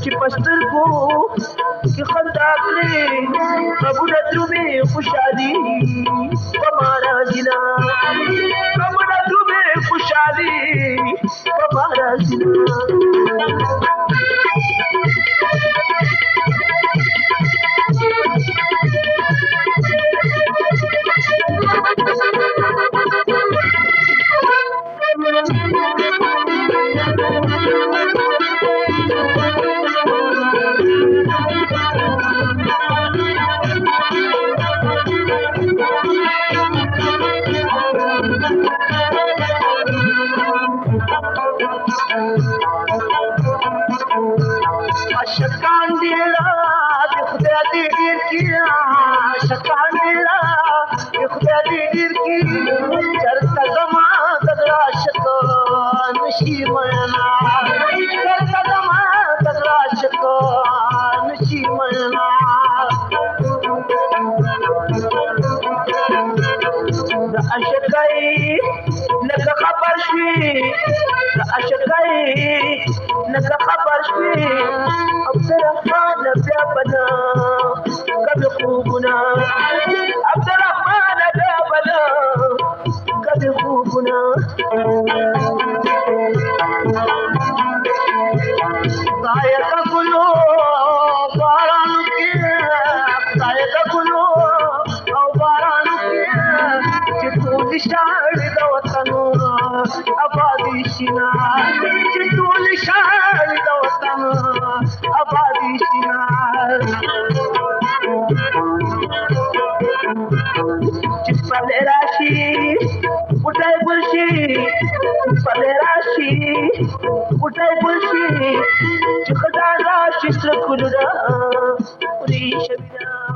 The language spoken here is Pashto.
چې پسترګو کې خندا کړې قبره درومې خوشحالي په ما راځي نه قبره درومې خوشحالي په ما راځي نه شکان دیلا د خدای دې ډیر کیا شکان دیلا د خدای دې ډیر کی چرته زما دغرا شکان نشي منا چرته زما دغرا شکان نشي منا د اشکای لکه خبر شي د اشکای لکه خبر شي عبدالرحمن بیا بنا کبھی خوبنا عبدالرحمن بیا بنا کبھی خوبنا سایه گلو بارانو کې سایه گلو او بارانو کې چې ټول شاړ د وطن آبادی شینا چې ټول شاړ د وطن آبادی شینا چې پل راشي وټای بلشي پل راشي وټای بلشي چې خدای راشي سره کولو دا پوری شوینا